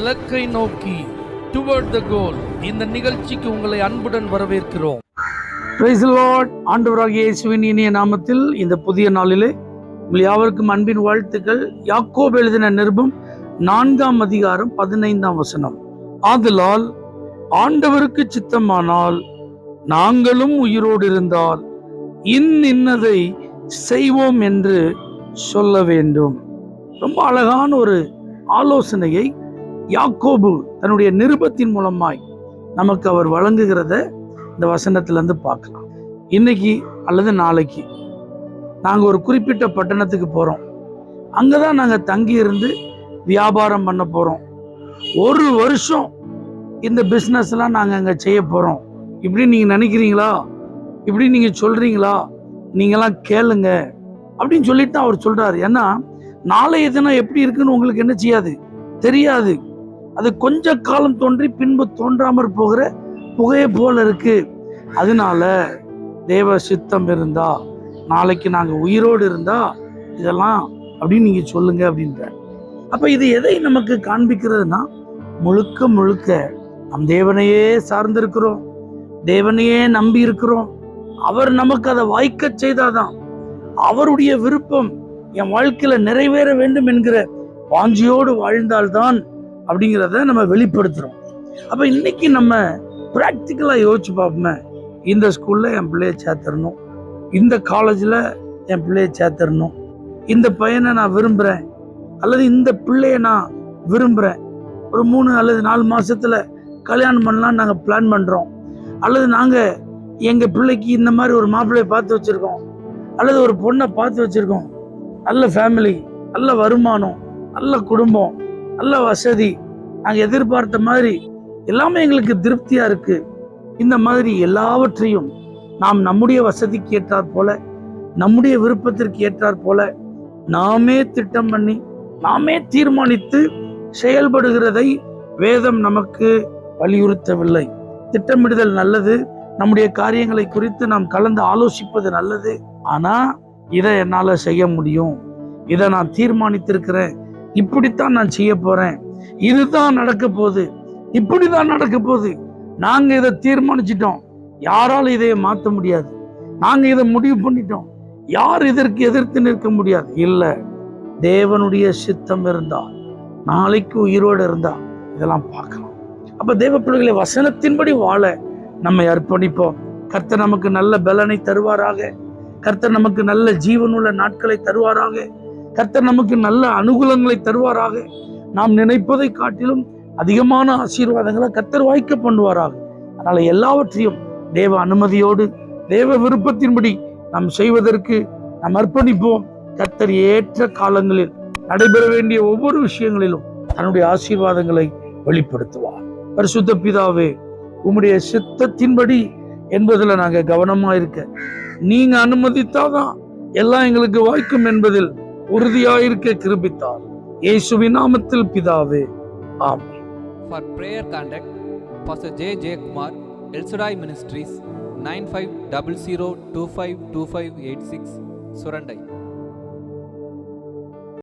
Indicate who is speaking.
Speaker 1: இலக்கை நோக்கி டுவர்ட் த கோல். இந்த நிகழ்ச்சிக்கு உங்களை அன்புடன் வரவேற்கிறோம்.
Speaker 2: Praise the Lord. ஆண்டவராகிய இயேசுவின் இனிய நாமத்தில் இந்த புதிய நாளிலே உங்கள் யாவருக்கும் அன்பின் வாழ்த்துக்கள். யாக்கோபு எழுதின நிருபம் 4ஆம் அதிகாரம் 15ஆம் வசனம். ஆதலால் ஆண்டவருக்கு சித்தமானால் நாங்களும் உயிரோடு இருந்தால் இன்னதை செய்வோம் என்று சொல்ல வேண்டும். ரொம்ப அழகான ஒரு ஆலோசனையை யாக்கோபு தன்னுடைய நிருபத்தின் மூலமாய் நமக்கு அவர் வழங்குகிறத இந்த வசனத்திலிருந்து பார்க்கலாம். இன்னைக்கு அல்லது நாளைக்கு நாங்கள் ஒரு குறிப்பிட்ட பட்டணத்துக்கு போகிறோம். அங்கே தான் நாங்கள் தங்கி இருந்து வியாபாரம் பண்ண போகிறோம். ஒரு வருஷம் இந்த பிஸ்னஸ்லாம் நாங்கள் அங்கே செய்ய போகிறோம். இப்படி நீங்கள் நினைக்கிறீங்களா? இப்படி நீங்கள் சொல்கிறீங்களா? நீங்களாம் கேளுங்க அப்படின்னு சொல்லிட்டு தான் அவர் சொல்கிறார். ஏன்னா நாளைய தினம் எப்படி இருக்குன்னு உங்களுக்கு என்ன செய்யாது, தெரியாது. அது கொஞ்ச காலம் தோன்றி பின்பு தோன்றாமற் போகிற புகையை போல இருக்கு. அதனால தேவ சித்தம் இருந்தா, நாளைக்கு நாங்கள் உயிரோடு இருந்தா இதெல்லாம் அப்படின்னு நீங்க சொல்லுங்க அப்படின்ற. அப்ப இது எதை நமக்கு காண்பிக்கிறதுனா, முழுக்க முழுக்க நம் தேவனையே சார்ந்திருக்கிறோம், தேவனையே நம்பி இருக்கிறோம். அவர் நமக்கு அதை வாய்க்க செய்தாதான், அவருடைய விருப்பம் என் வாழ்க்கையில நிறைவேற வேண்டும் என்கிற வாஞ்சியோடு வாழ்ந்தால்தான் அப்படிங்கிறத நம்ம வெளிப்படுத்துறோம். அப்ப இன்னைக்கு நம்ம பிராக்டிக்கலா யோசிச்சு பார்ப்போமே. இந்த ஸ்கூல்ல என் பிள்ளைய சேர்த்துடணும், இந்த காலேஜ்ல என் பிள்ளைய சேர்த்துடணும், இந்த பையனை நான் விரும்புறேன் அல்லது இந்த பிள்ளைய நான் விரும்புறேன், ஒரு 3 அல்லது 4 மாசத்துல கல்யாணம் பண்ணலாம் நாங்க பிளான் பண்றோம், அல்லது நாங்க எங்க பிள்ளைக்கு இந்த மாதிரி ஒரு மாப்பிள்ளைய பார்த்து வச்சிருக்கோம், அல்லது ஒரு பொண்ணை பார்த்து வச்சிருக்கோம், நல்ல ஃபேமிலி, நல்ல வருமானம், நல்ல குடும்பம், நல்ல வசதி, நாங்கள் எதிர்பார்த்த மாதிரி எல்லாமே எங்களுக்கு திருப்தியா இருக்கு. இந்த மாதிரி எல்லாவற்றையும் நாம் நம்முடைய வசதிக்கு ஏற்றாற் போல, நம்முடைய விருப்பத்திற்கு ஏற்றாற் போல நாமே திட்டம் பண்ணி நாமே தீர்மானித்து செயல்படுகிறதை வேதம் நமக்கு வலியுறுத்தவில்லை. திட்டமிடுதல் நல்லது, நம்முடைய காரியங்களை குறித்து நாம் கலந்து ஆலோசிப்பது நல்லது. ஆனா இதை என்னால செய்ய முடியும், இதை நான் தீர்மானித்திருக்கிறேன், இப்படித்தான் நான் செய்ய போறேன், இதுதான் நடக்க போகுது, இப்படிதான் நடக்க போகுது, நாங்க இதை தீர்மானிச்சிட்டோம், யாரால இதை மாற்ற முடியாது, நாங்க இதை முடிவு பண்ணிட்டோம், யார் இதற்கு எதிர்த்து நிற்க முடியாது. இல்ல, தேவனுடைய சித்தம் இருந்தா, நாளைக்கு உயிரோடு இருந்தா இதெல்லாம் பார்க்கலாம். அப்ப தேவ பிள்ளைகளை வசனத்தின்படி வாழ நம்மை அர்ப்பணிப்போம். கர்த்தர் நமக்கு நல்ல பலனை தருவாராக, கர்த்தர் நமக்கு நல்ல ஜீவனுள்ள நாட்களை தருவாராக, கர்த்தர் நமக்கு நல்ல அனுகூலங்களை தருவாராக, நாம் நினைப்பதை காட்டிலும் அதிகமான ஆசீர்வாதங்களை கர்த்தர் வாய்க்க பண்ணுவாராக. அதனால எல்லாவற்றையும் தேவ அனுமதியோடு தேவ விருப்பத்தின்படி நாம் செய்வதற்கு நாம் அர்ப்பணிப்போம். கர்த்தர் ஏற்ற காலங்களில் நடைபெற வேண்டிய ஒவ்வொரு விஷயங்களிலும் தன்னுடைய ஆசீர்வாதங்களை வெளிப்படுத்துவார். பரிசுத்த பிதாவே, உம்முடைய சித்தத்தின்படி என்பதுல நாங்க கவனமா இருக்க நீங்க அனுமதித்தாதான் எல்லாம் எங்களுக்கு வாய்க்கும் என்பதில் உறுதியாயிருக்க கிருபித்தார். இயேசுவின் நாமத்தில் பிதாவே, ஆமென்.
Speaker 3: For prayer contact Pastor J. Kumar, El Shaddai Ministries, 9500252586, Surandai.